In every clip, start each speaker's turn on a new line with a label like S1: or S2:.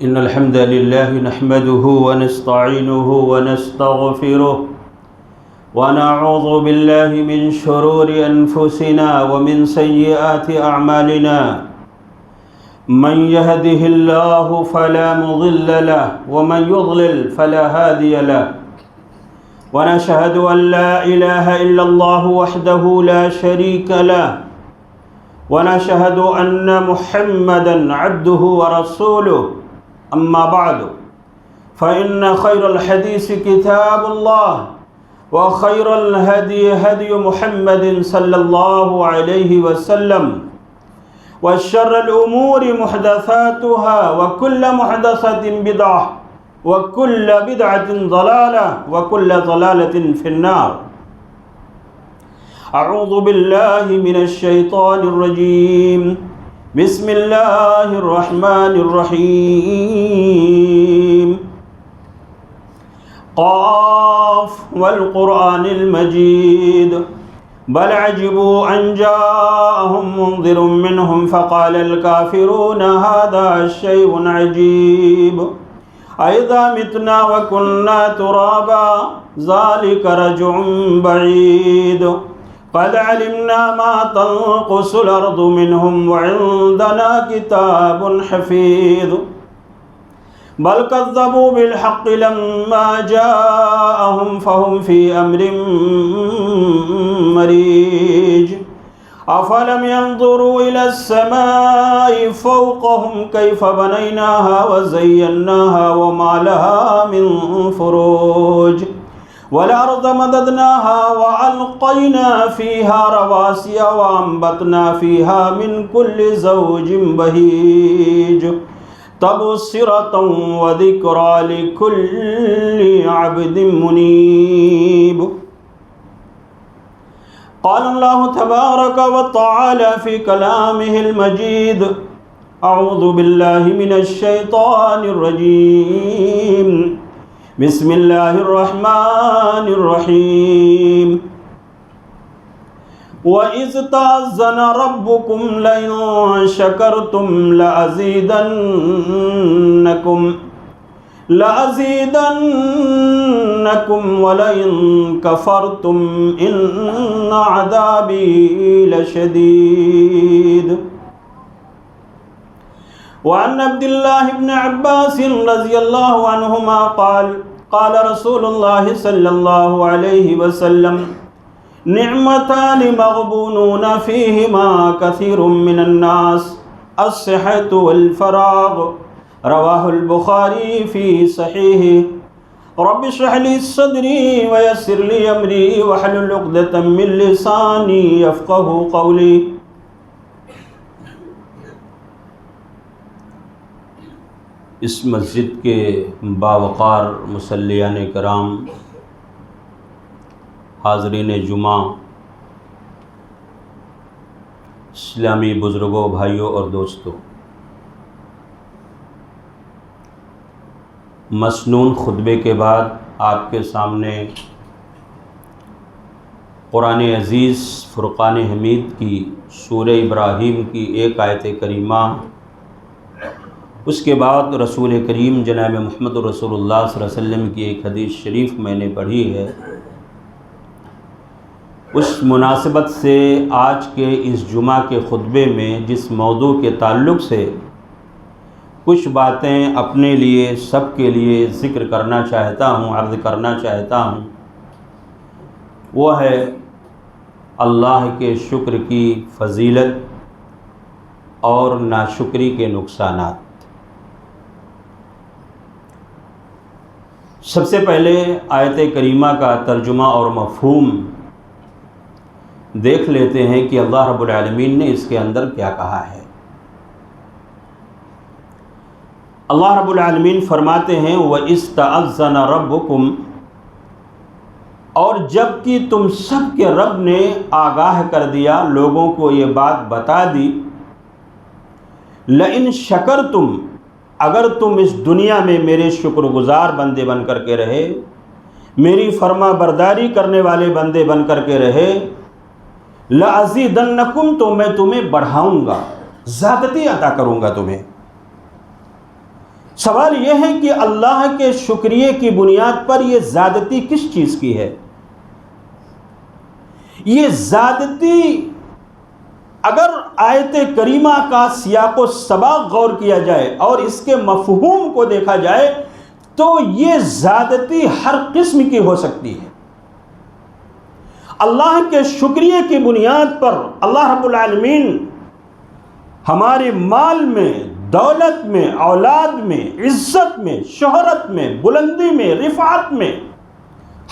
S1: إن الحمد لله نحمده ونستعينه ونستغفره ونعوذ بالله من شرور أنفسنا ومن سيئات أعمالنا من يهده الله فلا مضل له ومن يضلل فلا هادي له ونشهد أن لا إله إلا الله وحده لا شريك له ونشهد أن محمدًا عبده ورسوله أما بعد فإن خير الحديث كتاب الله وخير الهدي هدي محمد صلى الله عليه وسلم وشر الأمور محدثاتها وكل محدثة بدعة وكل بدعة ضلالة وكل ضلالة في النار أعوذ بالله من الشيطان الرجيم بسم الله الرحمن الرحيم قاف والقرآن المجيد بل عجبوا أن جاءهم منذر منهم فقال الكافرون هذا شيء عجيب أإذا متنا وكنا ترابا ذلك رجع بعيد قد علمنا ما تنقص الأرض منهم وعندنا كتاب حفيظ بل كذبوا بالحق لما جاءهم فهم في أمر مريج أفلم ينظروا إلى السماء فوقهم كيف بنيناها وزيناها وما لها من فروج والأرض مددناها وألقينا فيها رواسي وأنبتنا فيها من كل زوج بهيج تبصرة وذكرى لكل عبد منيب قال الله تبارك وتعالى في كلامه المجيد أعوذ بالله من الشيطان الرجيم بسم الله الرحمن الرحيم وَإِذْ تَأَذَّنَ رَبُّكُمْ لَئِن شَكَرْتُمْ لَأَزِيدَنَّكُمْ وَلَئِن كَفَرْتُمْ إِنَّ عَذَابِي لَشَدِيدٌ وعن عبد الله بن عباس رضي الله عنهما قال رسول الله صلى الله عليه وسلم نعمتان مغبونون فيهما كثير من الناس الصحة والفراغ رواه البخاري في صحيحه رب اشرح لي صدري ويسر لي أمري واحلل عقدة من لساني يفقهوا قولي اس مسجد کے باوقار مصلیان کرام، حاضرین جمعہ، اسلامی بزرگوں، بھائیوں اور دوستوں، مسنون خطبے کے بعد آپ کے سامنے قرآن عزیز فرقان حمید کی سورہ ابراہیم کی ایک آیت کریمہ، اس کے بعد رسول کریم جناب محمد رسول اللہ صلی اللہ علیہ وسلم کی ایک حدیث شریف میں نے پڑھی ہے۔ اس مناسبت سے آج کے اس جمعہ کے خطبے میں جس موضوع کے تعلق سے کچھ باتیں اپنے لیے، سب کے لیے ذکر کرنا چاہتا ہوں، عرض کرنا چاہتا ہوں، وہ ہے اللہ کے شکر کی فضیلت اور ناشکری کے نقصانات۔ سب سے پہلے آیت کریمہ کا ترجمہ اور مفہوم دیکھ لیتے ہیں کہ اللہ رب العالمین نے اس کے اندر کیا کہا ہے۔ اللہ رب العالمین فرماتے ہیں وَإِذْ تَأَذَّنَ رَبُّكُمْ، اور جب کہ تم سب کے رب نے آگاہ کر دیا، لوگوں کو یہ بات بتا دی، لَإِن شَكَرْتُمْ، اگر تم اس دنیا میں میرے شکر گزار بندے بن کر کے رہے، میری فرما برداری کرنے والے بندے بن کر کے رہے، لَأَزِيدَنَّكُمْ، تو میں تمہیں بڑھاؤں گا، زیادتی عطا کروں گا تمہیں۔ سوال یہ ہے کہ اللہ کے شکریہ کی بنیاد پر یہ زیادتی کس چیز کی ہے؟ یہ زیادتی اگر آیت کریمہ کا سیاق و سباق غور کیا جائے اور اس کے مفہوم کو دیکھا جائے تو یہ زیادتی ہر قسم کی ہو سکتی ہے۔ اللہ کے شکریہ کی بنیاد پر اللہ رب العالمین ہمارے مال میں، دولت میں، اولاد میں، عزت میں، شہرت میں، بلندی میں، رفعت میں،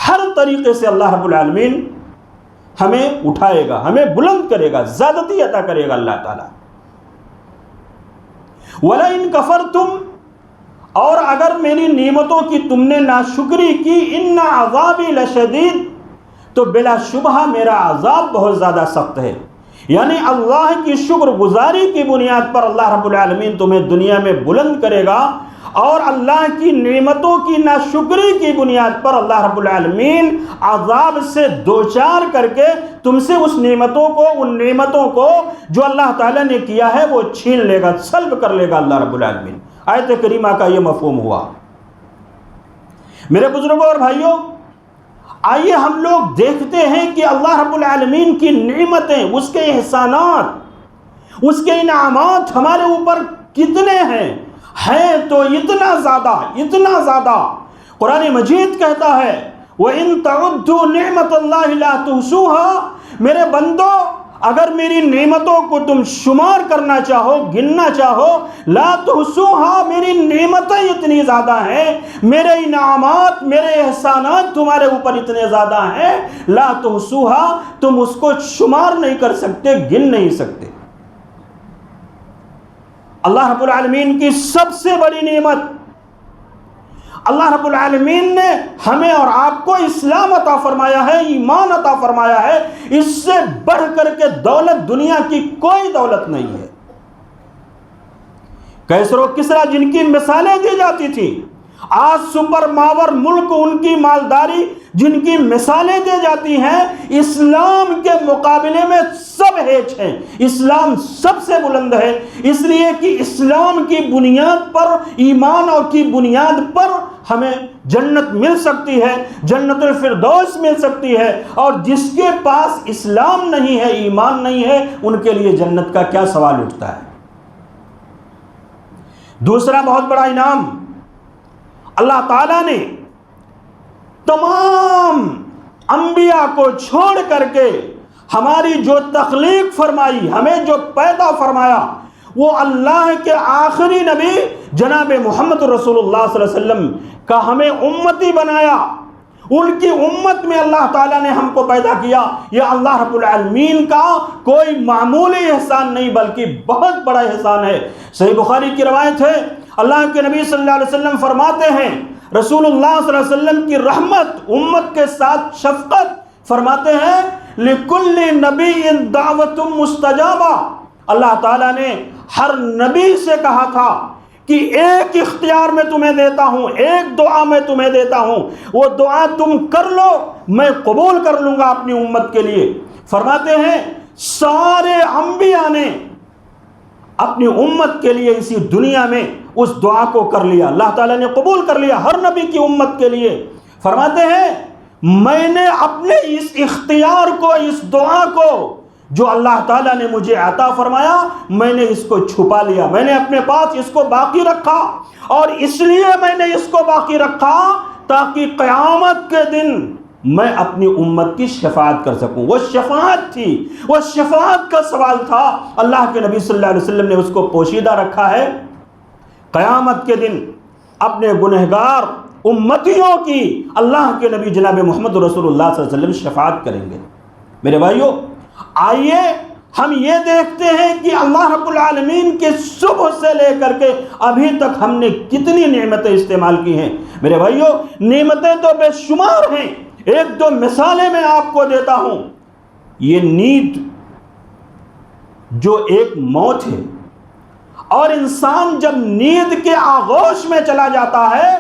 S1: ہر طریقے سے اللہ رب العالمین ہمیں اٹھائے گا، ہمیں بلند کرے گا، زیادتی عطا کرے گا اللہ تعالیٰ۔ وَلَئِن كَفَرْتُمْ، اور اگر میری نعمتوں کی تم نے ناشکری کی، إِنَّ عَذَابِي لَشَدِيدٌ، تو بلا شبہ میرا عذاب بہت زیادہ سخت ہے۔ یعنی اللہ کی شکر گزاری کی بنیاد پر اللہ رب العالمین تمہیں دنیا میں بلند کرے گا، اور اللہ کی نعمتوں کی ناشکری کی بنیاد پر اللہ رب العالمین عذاب سے دوچار کر کے تم سے اس نعمتوں کو، ان نعمتوں کو جو اللہ تعالیٰ نے کیا ہے وہ چھین لے گا، سلب کر لے گا اللہ رب العالمین۔ آیت کریمہ کا یہ مفہوم ہوا۔ میرے بزرگوں اور بھائیوں، آئیے ہم لوگ دیکھتے ہیں کہ اللہ رب العالمین کی نعمتیں، اس کے احسانات، اس کے انعامات ہمارے اوپر کتنے ہیں تو اتنا زیادہ۔ قرآن مجید کہتا ہے وَإِن تَعُدُّوا نِعْمَةَ اللَّهِ لَا تُحْصُوهَا، میرے بندو اگر میری نعمتوں کو تم شمار کرنا چاہو، گننا چاہو، لا تحصوها، میری نعمتیں اتنی زیادہ ہیں، میرے انعامات، میرے احسانات تمہارے اوپر اتنے زیادہ ہیں، لا تحصوها، تم اس کو شمار نہیں کر سکتے، گن نہیں سکتے۔ اللہ رب العالمین کی سب سے بڑی نعمت، اللہ رب العالمین نے ہمیں اور آپ کو اسلام عطا فرمایا ہے، ایمان عطا فرمایا ہے۔ اس سے بڑھ کر کے دولت دنیا کی کوئی دولت نہیں ہے۔ کیسر و کسریٰ جن کی مثالیں دی جاتی تھی، آج سپر ماور ملک ان کی مالداری جن کی مثالیں دی جاتی ہیں، اسلام کے مقابلے میں سب ہیچ ہیں۔ اسلام سب سے بلند ہے، اس لیے کہ اسلام کی بنیاد پر، ایمان اور کی بنیاد پر ہمیں جنت مل سکتی ہے، جنت الفردوس مل سکتی ہے، اور جس کے پاس اسلام نہیں ہے، ایمان نہیں ہے، ان کے لیے جنت کا کیا سوال اٹھتا ہے۔ دوسرا بہت بڑا انعام، اللہ تعالیٰ نے تمام انبیاء کو چھوڑ کر کے ہماری جو تخلیق فرمائی، ہمیں جو پیدا فرمایا، وہ اللہ کے آخری نبی جناب محمد رسول اللہ صلی اللہ علیہ وسلم کا ہمیں امتی بنایا۔ ان کی امت میں اللہ تعالیٰ نے ہم کو پیدا کیا۔ یہ اللہ رب العالمین کا کوئی معمولی احسان نہیں بلکہ بہت بڑا احسان ہے۔ صحیح بخاری کی روایت ہے، اللہ کے نبی صلی اللہ علیہ وسلم فرماتے ہیں، رسول اللہ صلی اللہ علیہ وسلم کی رحمت، امت کے ساتھ شفقت، فرماتے ہیں لِكُلِّ نَبِيٍّ دَعْوَةٌ مُسْتَجَابَةٌ، اللہ تعالیٰ نے ہر نبی سے کہا تھا کہ ایک اختیار میں تمہیں دیتا ہوں، ایک دعا میں تمہیں دیتا ہوں، وہ دعا تم کر لو، میں قبول کر لوں گا اپنی امت کے لیے۔ فرماتے ہیں سارے انبیاء نے اپنی امت کے لیے اسی دنیا میں اس دعا کو کر لیا، اللہ تعالیٰ نے قبول کر لیا ہر نبی کی امت کے لیے۔ فرماتے ہیں میں نے اپنے اس اختیار کو، اس دعا کو جو اللہ تعالیٰ نے مجھے عطا فرمایا، میں نے اس کو چھپا لیا، میں نے اپنے پاس اس کو باقی رکھا، اور اس لیے میں نے اس کو باقی رکھا تاکہ قیامت کے دن میں اپنی امت کی شفاعت کر سکوں۔ وہ شفاعت تھی، وہ شفاعت کا سوال تھا، اللہ کے نبی صلی اللہ علیہ وسلم نے اس کو پوشیدہ رکھا ہے۔ قیامت کے دن اپنے گنہگار امتیوں کی اللہ کے نبی جناب محمد رسول اللہ صلی اللہ علیہ وسلم شفاعت کریں گے۔ میرے بھائیو، آئیے ہم یہ دیکھتے ہیں کہ اللہ رب العالمین کے صبح سے لے کر کے ابھی تک ہم نے کتنی نعمتیں استعمال کی ہیں۔ میرے بھائیو، نعمتیں تو بے شمار ہیں، ایک دو مثالیں میں آپ کو دیتا ہوں۔ یہ نیند جو ایک موت ہے، اور انسان جب نیند کے آغوش میں چلا جاتا ہے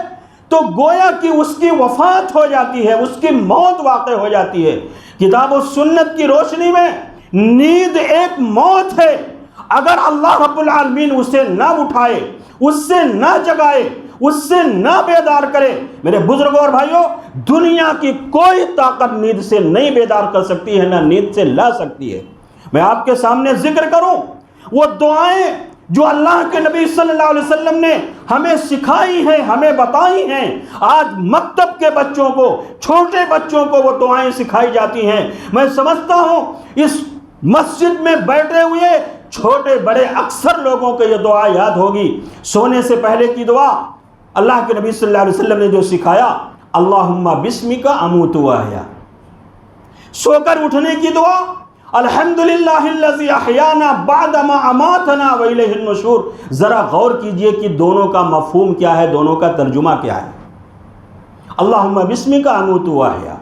S1: تو گویا کہ اس کی وفات ہو جاتی ہے، اس کی موت واقع ہو جاتی ہے۔ کتاب و سنت کی روشنی میں نیند ایک موت ہے، اگر اللہ رب العالمین اسے نہ اٹھائے، اس سے نہ جگائے، اس سے نہ بیدار کرے، میرے بزرگوں اور بھائیوں، دنیا کی کوئی طاقت نیند سے نہیں بیدار کر سکتی ہے، نہ نیند سے لا سکتی ہے۔ میں آپ کے سامنے ذکر کروں وہ دعائیں جو اللہ کے نبی صلی اللہ علیہ وسلم نے ہمیں سکھائی ہیں، ہمیں بتائی ہیں۔ آج مکتب کے بچوں کو، چھوٹے بچوں کو وہ دعائیں سکھائی جاتی ہیں۔ میں سمجھتا ہوں اس مسجد میں بیٹھے ہوئے چھوٹے بڑے اکثر لوگوں کو یہ دعا یاد ہوگی۔ سونے سے پہلے کی دعا اللہ کے نبی صلی اللہ علیہ وسلم نے جو سکھایا، اللہم بسمک اموت و احیا۔ سو کر اٹھنے کی دعا، الحمدللہ الذی احیانا بعد ما اماتنا والیہ النشور۔ ذرا غور کیجئے کہ دونوں کا مفہوم کیا ہے، دونوں کا ترجمہ کیا ہے۔ اللہم بسمک اموت و احیا،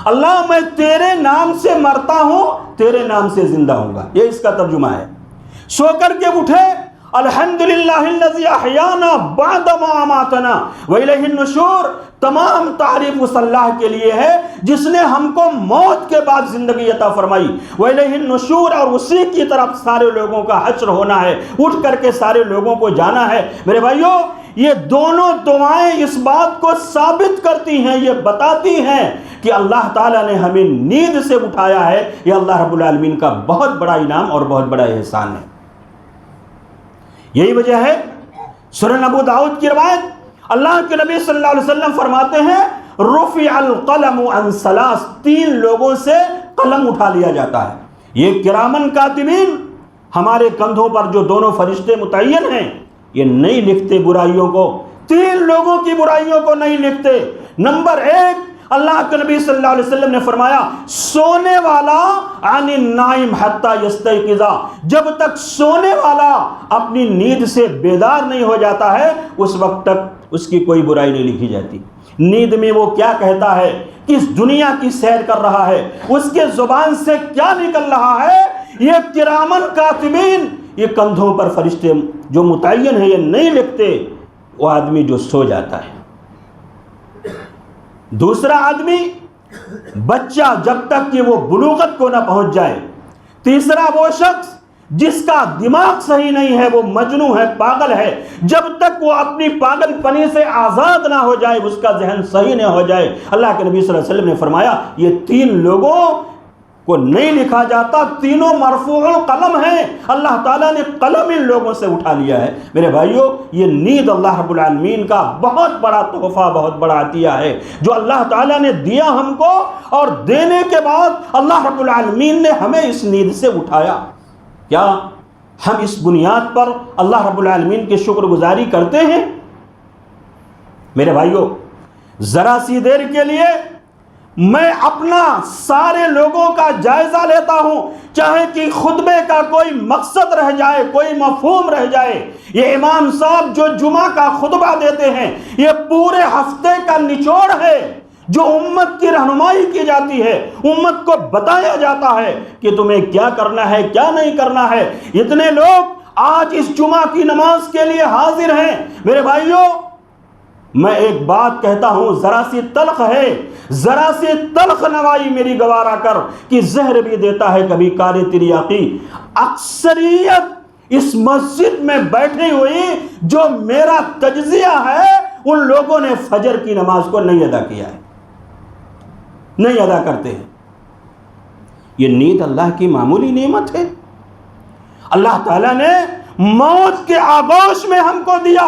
S1: اللہ میں تیرے نام سے مرتا ہوں، تیرے نام سے زندہ ہوں گا، یہ اس کا ترجمہ ہے۔ سو کر کے اٹھے، الحمدللہ الذی احیانا بعد ما اماتنا والیہ النشور۔ تمام تعریف اس اللہ کے لیے ہے جس نے ہم کو موت کے بعد زندگی عطا فرمائی، والیہ النشور، اور اسی کی طرف سارے لوگوں کا حشر ہونا ہے، اٹھ کر کے سارے لوگوں کو جانا ہے۔ میرے بھائیوں، یہ دونوں دعائیں اس بات کو ثابت کرتی ہیں، یہ بتاتی ہیں کہ اللہ تعالیٰ نے ہمیں نیند سے اٹھایا ہے۔ یہ اللہ رب العالمین کا بہت بڑا انعام اور بہت بڑا احسان ہے۔ یہی وجہ ہے سنن ابو داؤد کی روایت، اللہ کے نبی صلی اللہ علیہ وسلم فرماتے ہیں، رفع القلم عن ثلاث، 3 لوگوں سے قلم اٹھا لیا جاتا ہے۔ یہ کرامن کاتبین، ہمارے کندھوں پر جو دونوں فرشتے متعین ہیں، یہ نہیں لکھتے برائیوں کو، 3 لوگوں کی برائیوں کو نہیں لکھتے۔ نمبر 1، اللہ کے نبی صلی اللہ علیہ وسلم نے فرمایا، سونے والا عن النائم حتی یستیقظ، جب تک سونے والا اپنی نیند سے بیدار نہیں ہو جاتا ہے، اس وقت تک اس کی کوئی برائی نہیں لکھی جاتی۔ نیند میں وہ کیا کہتا ہے، کس دنیا کی سیر کر رہا ہے، اس کے زبان سے کیا نکل رہا ہے، یہ کرامن کاتبین، یہ کندھوں پر فرشتے جو متعین ہیں، یہ نہیں لکھتے۔ وہ آدمی جو سو جاتا ہے۔ دوسرا آدمی، بچہ جب تک کہ وہ بلوغت کو نہ پہنچ جائے۔ تیسرا وہ شخص جس کا دماغ صحیح نہیں ہے، وہ مجنون ہے، پاگل ہے، جب تک وہ اپنی پاگل پنی سے آزاد نہ ہو جائے، اس کا ذہن صحیح نہ ہو جائے۔ اللہ کے نبی صلی اللہ علیہ وسلم نے فرمایا، یہ 3 لوگوں کو نہیں لکھا جاتا، تینوں مرفوع القلم ہیں، اللہ تعالیٰ نے قلم ان لوگوں سے اٹھا لیا ہے۔ میرے بھائیوں، یہ نیند اللہ رب العالمین کا بہت بڑا تحفہ، بہت بڑا عطیہ ہے جو اللہ تعالیٰ نے دیا ہم کو، اور دینے کے بعد اللہ رب العالمین نے ہمیں اس نیند سے اٹھایا۔ کیا ہم اس بنیاد پر اللہ رب العالمین کی شکر گزاری کرتے ہیں؟ میرے بھائیوں، ذرا سی دیر کے لیے میں اپنا سارے لوگوں کا جائزہ لیتا ہوں، چاہے کہ خطبے کا کوئی مقصد رہ جائے، کوئی مفہوم رہ جائے۔ یہ امام صاحب جو جمعہ کا خطبہ دیتے ہیں، یہ پورے ہفتے کا نچوڑ ہے جو امت کی رہنمائی کی جاتی ہے، امت کو بتایا جاتا ہے کہ تمہیں کیا کرنا ہے، کیا نہیں کرنا ہے۔ اتنے لوگ آج اس جمعہ کی نماز کے لیے حاضر ہیں۔ میرے بھائیوں، میں ایک بات کہتا ہوں، ذرا سی تلخ ہے، ذرا سی تلخ نوائی میری گوارا کر، کہ زہر بھی دیتا ہے کبھی کالے تریاقی۔ اکثریت اس مسجد میں بیٹھی ہوئی جو میرا تجزیہ ہے، ان لوگوں نے فجر کی نماز کو نہیں ادا کیا ہے، نہیں ادا کرتے ہیں۔ یہ نیند اللہ کی معمولی نعمت ہے، اللہ تعالیٰ نے موت کے آغوش میں ہم کو دیا،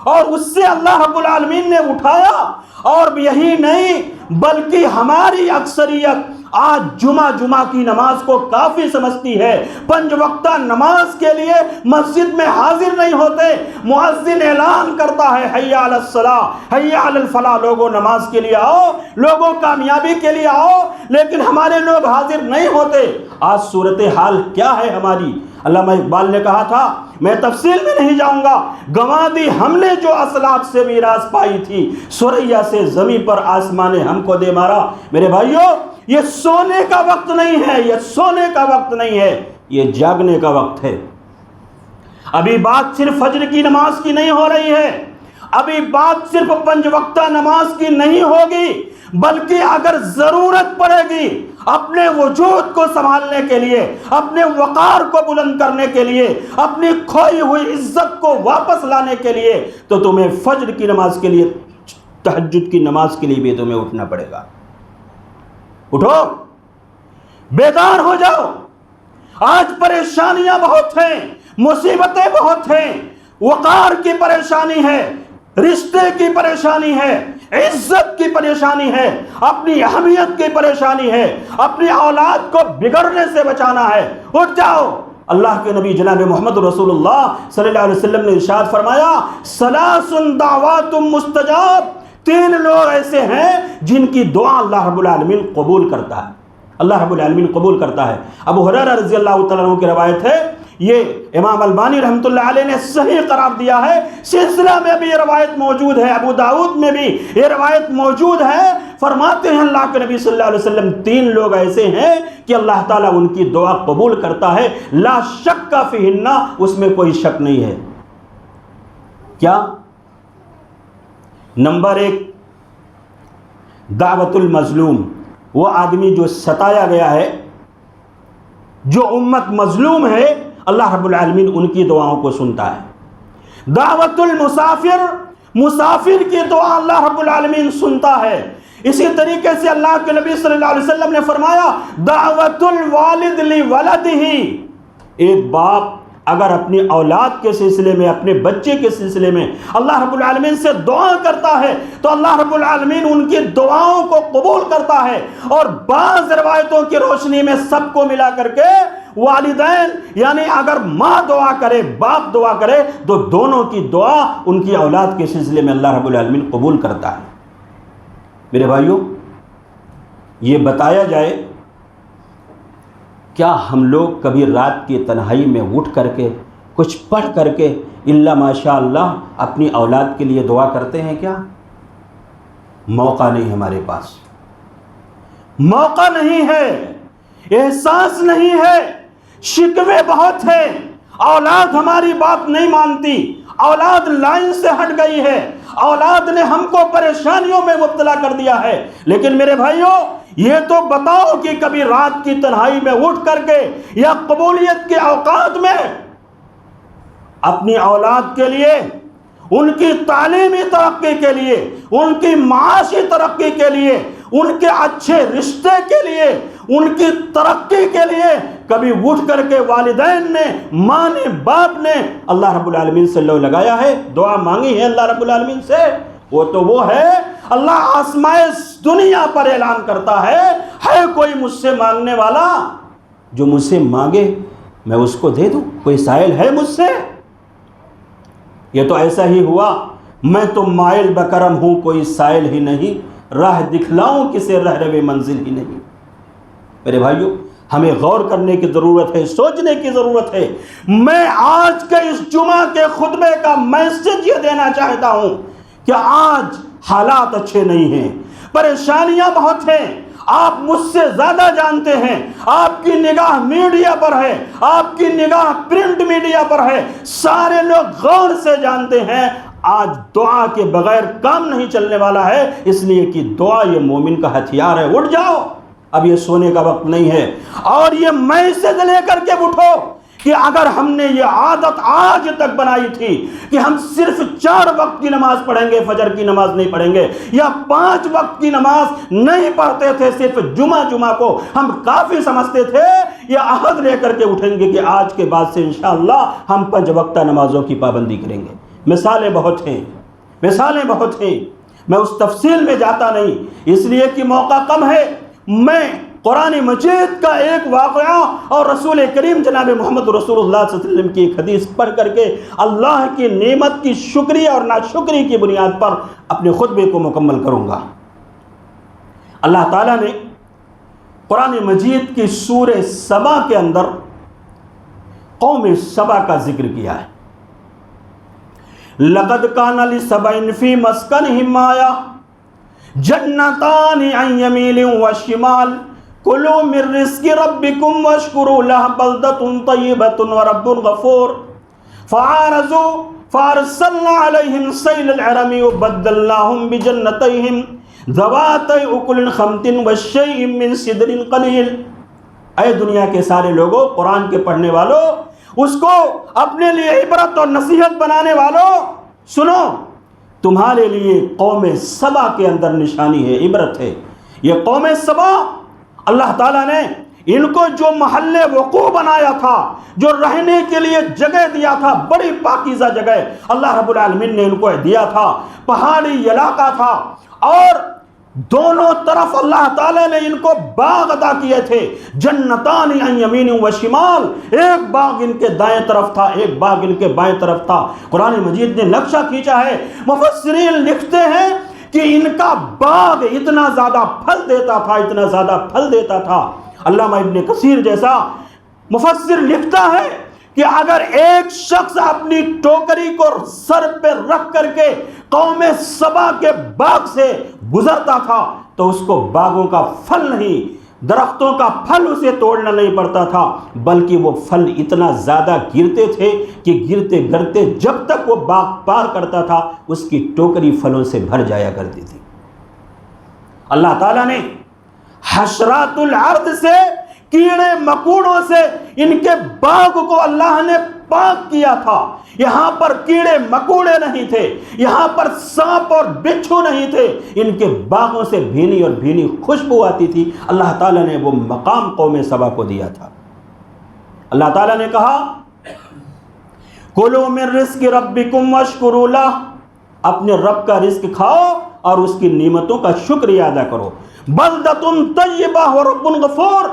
S1: اور اس سے اللہ رب العالمین نے اٹھایا۔ اور یہی نہیں بلکہ ہماری اکثریت آج جمعہ کی نماز کو کافی سمجھتی ہے، 5 وقتہ نماز کے لیے مسجد میں حاضر نہیں ہوتے۔ مؤذن اعلان کرتا ہے، حی علی الصلاۃ، حی علی الفلاح، لوگوں نماز کے لیے آؤ، لوگوں کامیابی کے لیے آؤ، لیکن ہمارے لوگ حاضر نہیں ہوتے۔ آج صورتحال کیا ہے ہماری؟ علامہ اقبال نے کہا تھا، میں تفصیل میں نہیں جاؤں گا، گنوا دی ہم نے جو اسلاف سے میراث پائی تھی، سریا سے زمین پر آسمان نے ہم کو دے مارا۔ میرے بھائیوں، یہ سونے کا وقت نہیں ہے، یہ سونے کا وقت نہیں ہے، یہ جاگنے کا وقت ہے۔ ابھی بات صرف فجر کی نماز کی نہیں ہو رہی ہے، ابھی بات صرف 5 وقتہ نماز کی نہیں ہوگی، بلکہ اگر ضرورت پڑے گی اپنے وجود کو سنبھالنے کے لیے، اپنے وقار کو بلند کرنے کے لیے، اپنی کھوئی ہوئی عزت کو واپس لانے کے لیے، تو تمہیں فجر کی نماز کے لیے، تہجد کی نماز کے لیے بھی تمہیں اٹھنا پڑے گا۔ اٹھو، بیدار ہو جاؤ۔ آج پریشانیاں بہت ہیں، مصیبتیں بہت ہیں، وقار کی پریشانی ہے، رشتے کی پریشانی ہے، عزت کی پریشانی ہے، اپنی اہمیت کی پریشانی ہے، اپنی اولاد کو بگڑنے سے بچانا ہے۔ اٹھ جاؤ۔ اللہ کے نبی جناب محمد رسول اللہ صلی اللہ علیہ وسلم نے ارشاد فرمایا، ثلاث دعوات مستجاب، 3 لوگ ایسے ہیں جن کی دعا اللہ رب العالمین قبول کرتا ہے، اللہ رب العالمین قبول کرتا ہے۔ ابو ہریرہ رضی اللہ تعالیٰ عنہ کی روایت ہے، یہ امام البانی رحمۃ اللہ علیہ نے صحیح قرار دیا ہے، سلسلہ میں بھی یہ روایت موجود ہے، ابو داؤد میں بھی یہ روایت موجود ہے۔ فرماتے ہیں اللہ کے نبی صلی اللہ علیہ وسلم 3 لوگ ایسے ہیں کہ اللہ تعالیٰ ان کی دعا قبول کرتا ہے، لا شک فیہن، اس میں کوئی شک نہیں ہے۔ کیا؟ نمبر 1، دعوت المظلوم، وہ آدمی جو ستایا گیا ہے، جو امت مظلوم ہے، اللہ رب العالمین ان کی دعاؤں کو سنتا ہے۔ دعوت المسافر، مسافر کی دعا اللہ رب العالمین سنتا ہے۔ اسی طریقے سے اللہ کے نبی صلی اللہ علیہ وسلم نے فرمایا، دعوت الوالد لولدہ، ایک باپ اگر اپنی اولاد کے سلسلے میں، اپنے بچے کے سلسلے میں اللہ رب العالمین سے دعا کرتا ہے تو اللہ رب العالمین ان کی دعاؤں کو قبول کرتا ہے۔ اور بعض روایتوں کی روشنی میں سب کو ملا کر کے والدین، یعنی اگر ماں دعا کرے، باپ دعا کرے، تو دونوں کی دعا ان کی اولاد کے سلسلے میں اللہ رب العالمین قبول کرتا ہے۔ میرے بھائیوں، یہ بتایا جائے، کیا ہم لوگ کبھی رات کی تنہائی میں اٹھ کر کے کچھ پڑھ کر کے الا ماشاء اللہ اپنی اولاد کے لیے دعا کرتے ہیں؟ کیا موقع نہیں ہمارے پاس؟ موقع نہیں ہے، احساس نہیں ہے، شکوے بہت ہیں، اولاد ہماری بات نہیں مانتی، اولاد لائن سے ہٹ گئی ہے، اولاد نے ہم کو پریشانیوں میں مبتلا کر دیا ہے۔ لیکن میرے بھائیوں، یہ تو بتاؤ کہ کبھی رات کی تنہائی میں اٹھ کر کے یا قبولیت کے اوقات میں اپنی اولاد کے لیے، ان کی تعلیمی ترقی کے لیے، ان کی معاشی ترقی کے لیے، ان کے اچھے رشتے کے لیے، ان کی ترقی کے لیے کبھی اٹھ کر کے والدین نے، ماں نے، باپ نے اللہ رب العالمین سے لو لگایا ہے، دعا مانگی ہے اللہ رب العالمین سے؟ وہ تو وہ ہے، اللہ آسمائے دنیا پر اعلان کرتا ہے کوئی مجھ سے مانگنے والا جو مجھ سے مانگے میں اس کو دے دوں؟ کوئی سائل ہے مجھ سے؟ یہ تو ایسا ہی ہوا، میں تو مائل بکرم ہوں، کوئی سائل ہی نہیں، راہ دکھلاؤں کسے رہروے منزل ہی نہیں۔ میرے بھائیوں، ہمیں غور کرنے کی ضرورت ہے، سوچنے کی ضرورت ہے۔ میں آج کے اس جمعہ کے خطبے کا میسج یہ دینا چاہتا ہوں کہ آج حالات اچھے نہیں ہیں، پریشانیاں بہت ہیں، آپ مجھ سے زیادہ جانتے ہیں، آپ کی نگاہ میڈیا پر ہے، آپ کی نگاہ پرنٹ میڈیا پر ہے، سارے لوگ غور سے جانتے ہیں آج دعا کے بغیر کام نہیں چلنے والا ہے، اس لیے کہ دعا یہ مومن کا ہتھیار ہے۔ اٹھ جاؤ، اب یہ سونے کا وقت نہیں ہے، اور یہ میسج لے کر کے اٹھو کہ اگر ہم نے یہ عادت آج تک بنائی تھی کہ ہم صرف 4 وقت کی نماز پڑھیں گے، فجر کی نماز نہیں پڑھیں گے، یا 5 وقت کی نماز نہیں پڑھتے تھے، صرف جمعہ کو ہم کافی سمجھتے تھے، یہ عہد لے کر کے اٹھیں گے کہ آج کے بعد سے انشاءاللہ ہم 5 وقتہ نمازوں کی پابندی کریں گے۔ مثالیں بہت ہیں، مثالیں بہت ہیں، میں اس تفصیل میں جاتا نہیں، اس لیے کہ موقع کم ہے۔ میں قرآن مجید کا ایک واقعہ اور رسول کریم جناب محمد رسول اللہ صلی اللہ علیہ وسلم کی ایک حدیث پڑھ کر کے اللہ کی نعمت کی شکریہ اور ناشکری کی بنیاد پر اپنے خطبے کو مکمل کروں گا۔ اللہ تعالیٰ نے قرآن مجید کی سورہ سبا کے اندر قوم سبا کا ذکر کیا ہے۔ لَقَدْ كَانَ لِسَبَإٍ فِي مَسْكَنِهِمْ آیَةٌ جَنَّتَانِ عَنْ يَمِینٍ وَشِمَالٍ کُلُوا مِن رِزْقِ رَبِّکُمْ وَاشْکُرُوا لَهُ بَلْدَةٌ طَیِّبَةٌ وَرَبٌّ غَفُورٌ فَأَعْرَضُوا فَأَرْسَلْنَا عَلَیْهِمْ سَیلَ الْعَرَمِ وَبَدَّلْنَاهُمْ بِجَنَّتَیْهِمْ ذوات اکل خمط وشیء من صدر قلیل۔ اے دنیا کے سارے لوگوں، قرآن کے پڑھنے والوں، اس کو اپنے لیے عبرت اور نصیحت بنانے والوں، سنو، تمہارے لیے قوم سبا کے اندر نشانی ہے، عبرت ہے۔ یہ قوم سبا، اللہ تعالیٰ نے ان کو جو محل وقوع بنایا تھا، جو رہنے کے لیے جگہ دیا تھا، بڑی پاکیزہ جگہ اللہ رب العالمین نے ان کو دیا تھا، پہاڑی علاقہ تھا، اور دونوں طرف اللہ تعالیٰ نے ان کو باغ عطا کیے تھے، جنتان عن یمین و شمال، ایک باغ ان کے دائیں طرف تھا، ایک باغ ان کے بائیں طرف تھا۔ قرآن مجید نے نقشہ کھینچا ہے، مفسرین لکھتے ہیں کہ ان کا باغ اتنا زیادہ پھل دیتا تھا، اتنا زیادہ پھل دیتا تھا۔ علامہ ابن کثیر جیسا مفسر لکھتا ہے کہ اگر ایک شخص اپنی ٹوکری کو سر پہ رکھ کر کے قوم سبا کے باغ سے گزرتا تھا تو اس کو باغوں کا پھل نہیں، درختوں کا پھل اسے توڑنا نہیں پڑتا تھا، بلکہ وہ پھل اتنا زیادہ گرتے تھے کہ گرتے گرتے جب تک وہ باغ پار کرتا تھا اس کی ٹوکری پھلوں سے بھر جایا کرتی تھی۔ اللہ تعالیٰ نے حشرات الارض سے، کیڑے مکوڑوں سے ان کے باغ کو اللہ نے پاک کیا تھا۔ یہاں پر کیڑے مکوڑے نہیں تھے، یہاں پر سانپ اور بچھو نہیں تھے، ان کے باغوں سے بھینی اور بھینی خوشبو آتی تھی۔ اللہ تعالیٰ نے وہ مقام قوم سبا کو دیا تھا۔ اللہ تعالیٰ نے کہا کلوا من رزق ربکم واشکروا لہ، اپنے رب کا رزق کھاؤ اور اس کی نعمتوں کا شکریہ ادا کرو۔ بلدۃ طیبہ ورب غفور،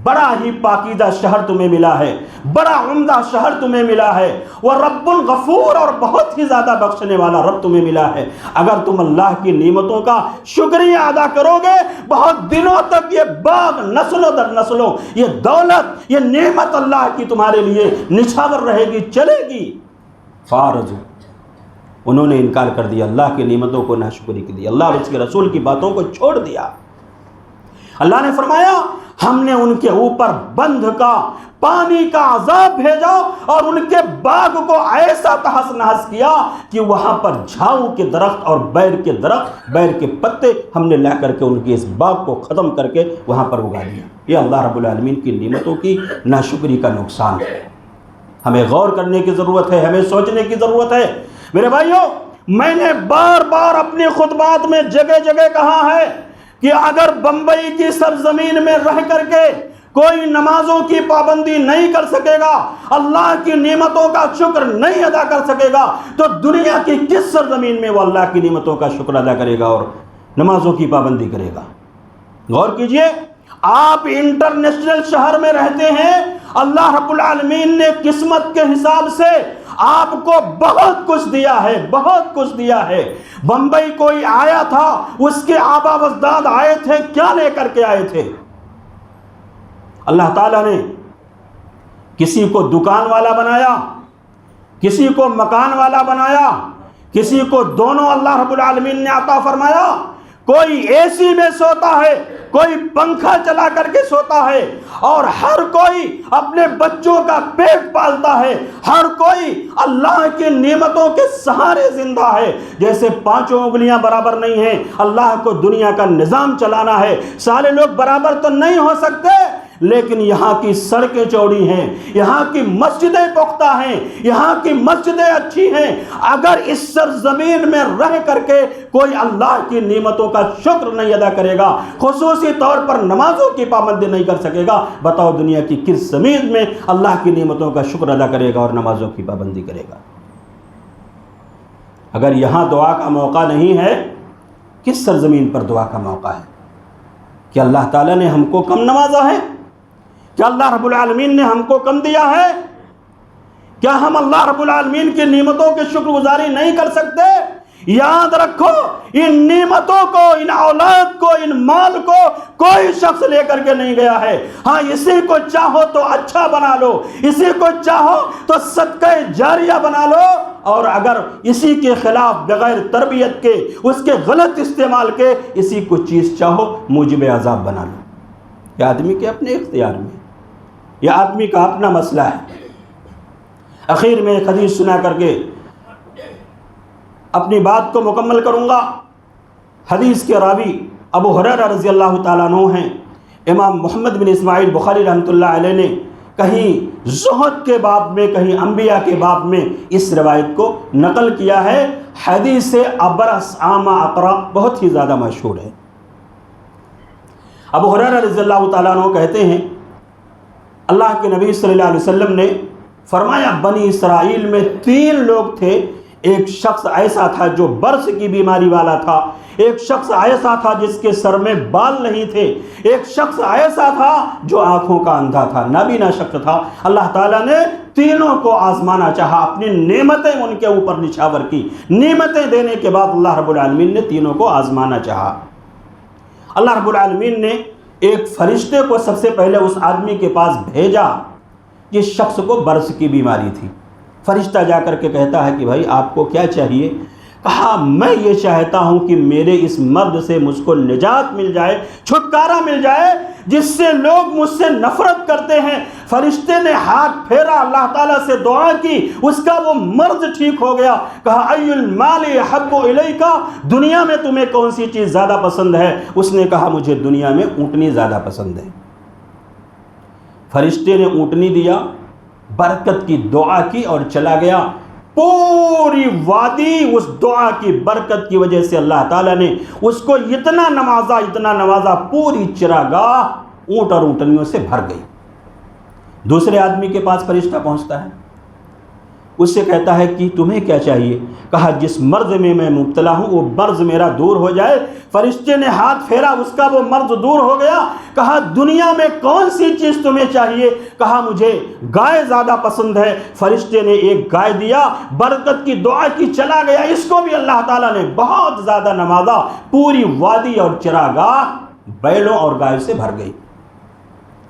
S1: بڑا ہی پاکیزہ شہر تمہیں ملا ہے، بڑا عمدہ شہر تمہیں ملا ہے، ورب غفور، اور بہت ہی زیادہ بخشنے والا رب تمہیں ملا ہے۔ اگر تم اللہ کی نعمتوں کا شکریہ ادا کرو گے، بہت دنوں تک یہ باغ نسلوں در نسلوں، یہ دولت، یہ نعمت اللہ کی تمہارے لیے نچھاور رہے گی، چلے گی۔ فارضوا، انہوں نے انکار کر دیا، اللہ کی نعمتوں کو ناشکری کی دی، اللہ اور اس کے رسول کی باتوں کو چھوڑ دیا۔ اللہ نے فرمایا ہم نے ان کے اوپر بندھ کا، پانی کا عذاب بھیجا اور ان کے باغ کو ایسا تہس نہس کیا کہ وہاں پر جھاؤ کے درخت اور بیر کے درخت، بیر کے پتے ہم نے لا کر کے ان کے اس باغ کو ختم کر کے وہاں پر اگا دیا۔ یہ اللہ رب العالمین کی نعمتوں کی ناشکری کا نقصان ہے۔ ہمیں غور کرنے کی ضرورت ہے، ہمیں سوچنے کی ضرورت ہے۔ میرے بھائیوں، میں نے بار بار اپنے خطبات میں جگہ جگہ کہا ہے کہ اگر بمبئی کی سرزمین میں رہ کر کے کوئی نمازوں کی پابندی نہیں کر سکے گا، اللہ کی نعمتوں کا شکر نہیں ادا کر سکے گا، تو دنیا کی کس سرزمین میں وہ اللہ کی نعمتوں کا شکر ادا کرے گا اور نمازوں کی پابندی کرے گا؟ غور کیجئے، آپ انٹرنیشنل شہر میں رہتے ہیں، اللہ رب العالمین نے قسمت کے حساب سے آپ کو بہت کچھ دیا ہے، بہت کچھ دیا ہے۔ بمبئی کوئی آیا تھا، اس کے آبا و اجداد آئے تھے، کیا لے کر کے آئے تھے؟ اللہ تعالیٰ نے کسی کو دکان والا بنایا، کسی کو مکان والا بنایا، کسی کو دونوں اللہ رب العالمین نے عطا فرمایا۔ کوئی اے سی میں سوتا ہے، کوئی پنکھا چلا کر کے سوتا ہے، اور ہر کوئی اپنے بچوں کا پیٹ پالتا ہے، ہر کوئی اللہ کی نعمتوں کے سہارے زندہ ہے۔ جیسے پانچوں انگلیاں برابر نہیں ہیں، اللہ کو دنیا کا نظام چلانا ہے، سارے لوگ برابر تو نہیں ہو سکتے، لیکن یہاں کی سڑکیں چوڑی ہیں، یہاں کی مسجدیں پختہ ہیں، یہاں کی مسجدیں اچھی ہیں۔ اگر اس سرزمین میں رہ کر کے کوئی اللہ کی نعمتوں کا شکر نہیں ادا کرے گا، خصوصی طور پر نمازوں کی پابندی نہیں کر سکے گا، بتاؤ دنیا کی کس زمین میں اللہ کی نعمتوں کا شکر ادا کرے گا اور نمازوں کی پابندی کرے گا؟ اگر یہاں دعا کا موقع نہیں ہے، کس سرزمین پر دعا کا موقع ہے؟ کہ اللہ تعالیٰ نے ہم کو کم نوازا ہے؟ کیا اللہ رب العالمین نے ہم کو کم دیا ہے؟ کیا ہم اللہ رب العالمین کی نعمتوں کی شکر گزاری نہیں کر سکتے؟ یاد رکھو، ان نعمتوں کو، ان اولاد کو، ان مال کو کوئی شخص لے کر کے نہیں گیا ہے۔ ہاں، اسی کو چاہو تو اچھا بنا لو، اسی کو چاہو تو صدقہ جاریہ بنا لو، اور اگر اسی کے خلاف بغیر تربیت کے، اس کے غلط استعمال کے اسی کو چیز چاہو، موجب عذاب بنا لو۔ یہ آدمی کے اپنے اختیار میں، یہ آدمی کا اپنا مسئلہ ہے۔ اخیر میں ایک حدیث سنا کر کے اپنی بات کو مکمل کروں گا۔ حدیث کے راوی ابو ہریرہ رضی اللہ تعالیٰ عنہ ہیں۔ امام محمد بن اسماعیل بخاری رحمۃ اللہ علیہ نے کہیں زہد کے باب میں، کہیں انبیاء کے باب میں اس روایت کو نقل کیا ہے۔ حدیث ابرص عامہ اقرا بہت ہی زیادہ مشہور ہے۔ ابو ہریرہ رضی اللہ تعالیٰ عنہ کہتے ہیں اللہ کے نبی صلی اللہ علیہ وسلم نے فرمایا بنی اسرائیل میں 3 لوگ تھے۔ ایک شخص ایسا تھا جو برص کی بیماری والا تھا، ایک شخص ایسا تھا جس کے سر میں بال نہیں تھے، ایک شخص ایسا تھا جو آنکھوں کا اندھا تھا، نابینا شخص تھا۔ اللہ تعالیٰ نے تینوں کو آزمانا چاہا، اپنی نعمتیں ان کے اوپر نچھاور کی۔ نعمتیں دینے کے بعد اللہ رب العالمین نے تینوں کو آزمانا چاہا۔ اللہ رب العالمین نے ایک فرشتے کو سب سے پہلے اس آدمی کے پاس بھیجا جس شخص کو برص کی بیماری تھی۔ فرشتہ جا کر کے کہتا ہے کہ بھائی آپ کو کیا چاہیے؟ کہا میں یہ چاہتا ہوں کہ میرے اس مرض سے مجھ کو نجات مل جائے، چھٹکارا مل جائے جس سے لوگ مجھ سے نفرت کرتے ہیں۔ فرشتے نے ہاتھ پھیرا، اللہ تعالیٰ سے دعا کی، اس کا وہ مرض ٹھیک ہو گیا۔ کہا ای المال احب الیک، دنیا میں تمہیں کون سی چیز زیادہ پسند ہے؟ اس نے کہا مجھے دنیا میں اونٹنی زیادہ پسند ہے۔ فرشتے نے اونٹنی دیا، برکت کی دعا کی اور چلا گیا۔ پوری وادی اس دعا کی برکت کی وجہ سے اللہ تعالیٰ نے اس کو اتنا نوازا، پوری چراگاہ اونٹ اور اونٹنیوں سے بھر گئی۔ دوسرے آدمی کے پاس فرشتہ پہنچتا ہے، اس سے کہتا ہے کہ تمہیں کیا چاہیے؟ کہا جس مرض میں میں مبتلا ہوں وہ مرض میرا دور ہو جائے۔ فرشتے نے ہاتھ پھیرا، اس کا وہ مرض دور ہو گیا۔ کہا دنیا میں کون سی چیز تمہیں چاہیے؟ کہا مجھے گائے زیادہ پسند ہے۔ فرشتے نے ایک گائے دیا، برکت کی دعا کی، چلا گیا۔ اس کو بھی اللہ تعالیٰ نے بہت زیادہ نوازا، پوری وادی اور چراگاہ بیلوں اور گائے سے بھر گئی۔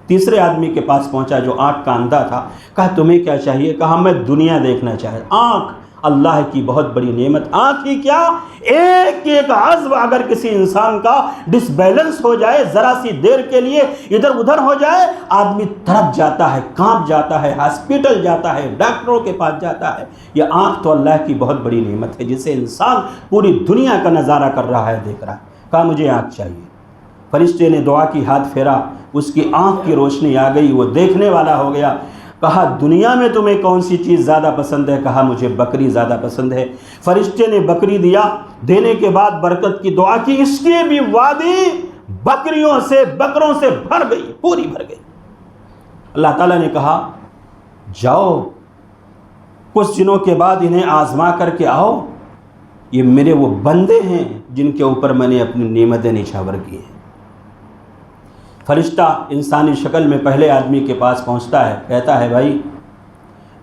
S1: تیسرے آدمی کے پاس پہنچا جو آنکھ کا اندھا تھا، کہا تمہیں کیا چاہیے؟ کہا میں دنیا دیکھنا چاہتا۔ آنکھ اللہ کی بہت بڑی نعمت، آنکھ ہی کیا ایک ایک عضو اگر کسی انسان کا ڈس بیلنس ہو جائے، ذرا سی دیر کے لیے ادھر ادھر ہو جائے، آدمی تڑپ جاتا ہے، کانپ جاتا ہے، ہاسپٹل جاتا ہے، ڈاکٹروں کے پاس جاتا ہے۔ یہ آنکھ تو اللہ کی بہت بڑی نعمت ہے جسے انسان پوری دنیا کا نظارہ کر رہا ہے، دیکھ رہا ہے۔ کہا مجھے آنکھ چاہیے۔ فرشتے نے دعا کی، ہاتھ پھیرا، اس کی آنکھ کی روشنی آ گئی، وہ دیکھنے والا ہو گیا۔ کہا دنیا میں تمہیں کون سی چیز زیادہ پسند ہے؟ کہا مجھے بکری زیادہ پسند ہے۔ فرشتے نے بکری دیا، دینے کے بعد برکت کی دعا کی، اس کی بھی وادی بکریوں سے، بکروں سے بھر گئی، پوری بھر گئی۔ اللہ تعالیٰ نے کہا جاؤ کچھ دنوں کے بعد انہیں آزما کر کے آؤ، یہ میرے وہ بندے ہیں جن کے اوپر میں نے اپنی نعمتیں نچھاور کی ہیں۔ فرشتہ انسانی شکل میں پہلے آدمی کے پاس پہنچتا ہے، کہتا ہے بھائی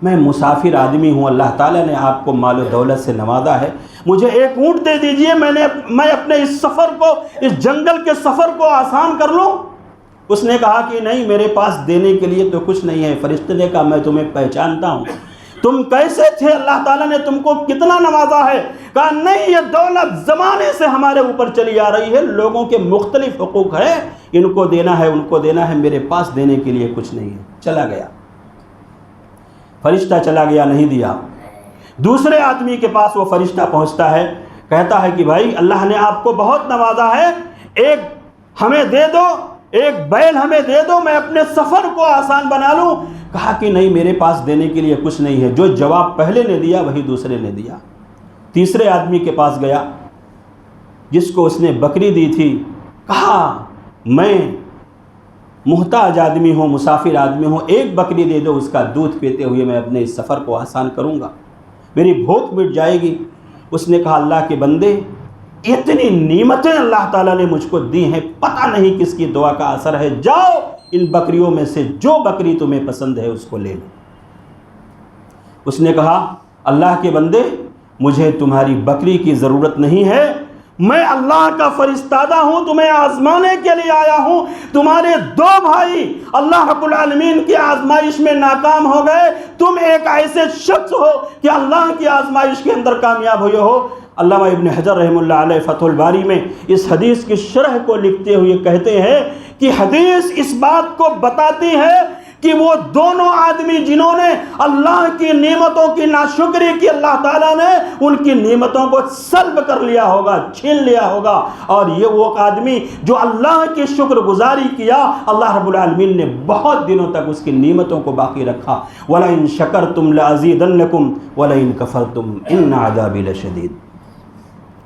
S1: میں مسافر آدمی ہوں، اللہ تعالیٰ نے آپ کو مال و دولت سے نوازا ہے، مجھے ایک اونٹ دے دیجئے، میں اپنے اس سفر کو، اس جنگل کے سفر کو آسان کر لوں۔ اس نے کہا کہ نہیں، میرے پاس دینے کے لیے تو کچھ نہیں ہے۔ فرشتے نے کہا میں تمہیں پہچانتا ہوں، تم کیسے تھے، اللہ تعالیٰ نے تم کو کتنا نوازا ہے۔ کہا نہیں، یہ دولت زمانے سے ہمارے اوپر چلی آ رہی ہے، لوگوں کے مختلف حقوق ہیں، ان کو دینا ہے، ان کو دینا ہے، میرے پاس دینے کے لیے کچھ نہیں ہے۔ چلا گیا، فرشتہ چلا گیا، نہیں دیا۔ دوسرے آدمی کے پاس وہ فرشتہ پہنچتا ہے، کہتا ہے کہ بھائی اللہ نے آپ کو بہت نوازا ہے، ایک ہمیں دے دو، ایک بیل ہمیں دے دو، میں اپنے سفر کو آسان بنا لوں۔ کہا کہ نہیں، میرے پاس دینے کے لیے کچھ نہیں ہے۔ جو جواب پہلے نے دیا وہی دوسرے نے دیا۔ تیسرے آدمی کے پاس گیا جس کو اس نے بکری دی تھی، کہا میں محتاج آدمی ہوں، مسافر آدمی ہوں، ایک بکری دے دو، اس کا دودھ پیتے ہوئے میں اپنے اس سفر کو آسان کروں گا، میری بھوک مٹ جائے گی۔ اس نے کہا اللہ کے بندے، اتنی نعمتیں اللہ تعالیٰ نے مجھ کو دی ہیں، پتہ نہیں کس کی دعا کا اثر ہے، جاؤ ان بکریوں میں سے جو بکری تمہیں پسند ہے اس کو لے لو۔ اس نے کہا اللہ کے بندے، مجھے تمہاری بکری کی ضرورت نہیں ہے، میں اللہ کا فرستادہ ہوں، تمہیں آزمانے کے لیے آیا ہوں۔ تمہارے 2 بھائی اللہ رب العالمین کی آزمائش میں ناکام ہو گئے، تم ایک ایسے شخص ہو کہ اللہ کی آزمائش کے اندر کامیاب ہوئے ہو۔ علامہ ابن حجر رحمہ اللہ علیہ فتح الباری میں اس حدیث کی شرح کو لکھتے ہوئے کہتے ہیں کہ حدیث اس بات کو بتاتی ہے کہ وہ دونوں آدمی جنہوں نے اللہ کی نعمتوں کی ناشکری کی، اللہ تعالیٰ نے ان کی نعمتوں کو سلب کر لیا ہوگا، چھین لیا ہوگا، اور یہ وہ آدمی جو اللہ کی شکر گزاری کیا، اللہ رب العالمین نے بہت دنوں تک اس کی نعمتوں کو باقی رکھا۔ وَلَئِن شَكَرْتُمْ لَأَزِيدَنَّكُمْ وَلَئِن كَفَرْتُمْ إِنَّ عَذَابِي لَشَدِيدٌ۔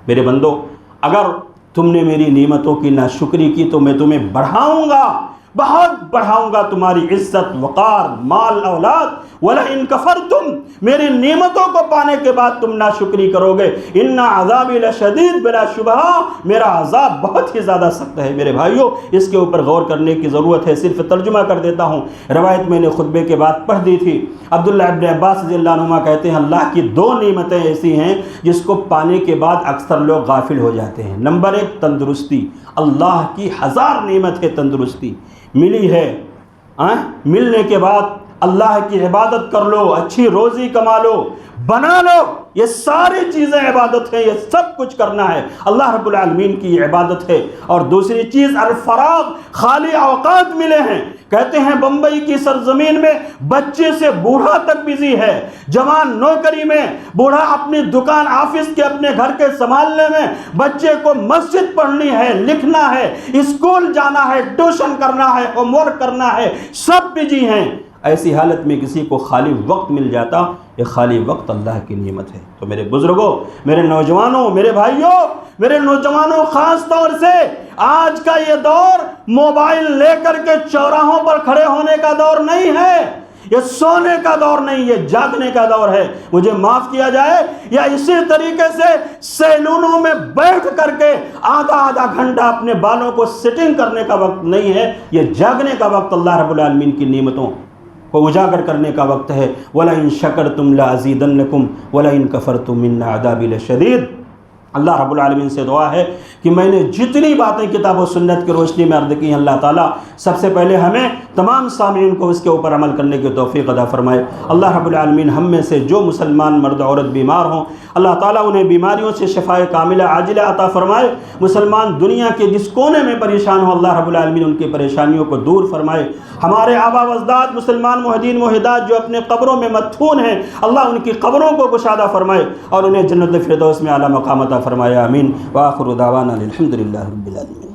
S1: میرے بندو، اگر تم نے میری نعمتوں کی ناشکری کی تو میں تمہیں بڑھاؤں گا، بہت بڑھاؤں گا تمہاری عزت، وقار، مال، اولاد۔ وَلَئِن كَفَرْتُمْ، میری نعمتوں کو پانے کے بعد تم ناشکری کرو گے، إِنَّ عَذَابِي لَشَدِيدٌ، بلا شبہ میرا عذاب بہت ہی زیادہ سخت ہے۔ میرے بھائیوں، اس کے اوپر غور کرنے کی ضرورت ہے، صرف ترجمہ کر دیتا ہوں۔ روایت میں نے خطبے کے بعد پڑھ دی تھی، عبداللہ ابن عباس رضی اللہ عنہما کہتے ہیں اللہ کی دو نعمتیں ایسی ہیں جس کو پانے کے بعد اکثر لوگ غافل ہو جاتے ہیں۔ نمبر ایک، تندرستی۔ اللہ کی ہزار نعمت ہے تندرستی، ملی ہے، ملنے کے بعد اللہ کی عبادت کر لو، اچھی روزی کما لو، بنا لو، یہ ساری چیزیں عبادت ہیں، یہ سب کچھ کرنا ہے، اللہ رب العالمین کی عبادت ہے۔ اور دوسری چیز الفراغ، خالی اوقات ملے ہیں۔ کہتے ہیں بمبئی کی سرزمین میں بچے سے بوڑھا تک بزی ہے، جوان نوکری میں، بوڑھا اپنی دکان، آفس کے، اپنے گھر کے سنبھالنے میں، بچے کو مسجد پڑھنی ہے، لکھنا ہے، اسکول جانا ہے، ٹیوشن کرنا ہے، ہوم ورک کرنا ہے، سب بزی ہیں۔ ایسی حالت میں کسی کو خالی وقت مل جاتا، یہ خالی وقت اللہ کی نعمت ہے۔ تو میرے بزرگوں، میرے نوجوانوں، میرے بھائیوں، میرے نوجوانوں، خاص طور سے آج کا یہ دور موبائل لے کر کے چوراہوں پر کھڑے ہونے کا دور نہیں ہے، یہ سونے کا دور نہیں، یہ جاگنے کا دور ہے، مجھے معاف کیا جائے۔ یا اسی طریقے سے سیلونوں میں بیٹھ کر کے آدھا گھنٹہ اپنے بالوں کو سیٹنگ کرنے کا وقت نہیں ہے، یہ جاگنے کا وقت اللہ رب العالمین کی نعمتوں کو اجاگر کرنے کا وقت ہے۔ وَلَئِن شَكَرْتُمْ لَأَزِيدَنَّكُمْ وَلَئِن كَفَرْتُمْ إِنَّ عَذَابِي لَشَدِيدٌ۔ اللہ رب العالمین سے دعا ہے کہ میں نے جتنی باتیں کتاب و سنت کی روشنی میں عرض کی ہیں، اللہ تعالیٰ سب سے پہلے ہمیں تمام سامعین کو اس کے اوپر عمل کرنے کی توفیق عطا فرمائے۔ اللہ رب العالمین ہم میں سے جو مسلمان مرد عورت بیمار ہوں، اللہ تعالیٰ انہیں بیماریوں سے شفائے کاملہ عاجلہ عطا فرمائے۔ مسلمان دنیا کے جس کونے میں پریشان ہو، اللہ رب العالمین ان کی پریشانیوں کو دور فرمائے۔ ہمارے آبا و اجداد مسلمان موحدین موحدات جو اپنے قبروں میں مدفون ہیں، اللہ ان کی قبروں کو گشادہ فرمائے اور انہیں جنت الفردوس میں اعلیٰ مقام عطا فرمائے، آمین۔ وآخر دعوانا الحمد للہ رب العالمین۔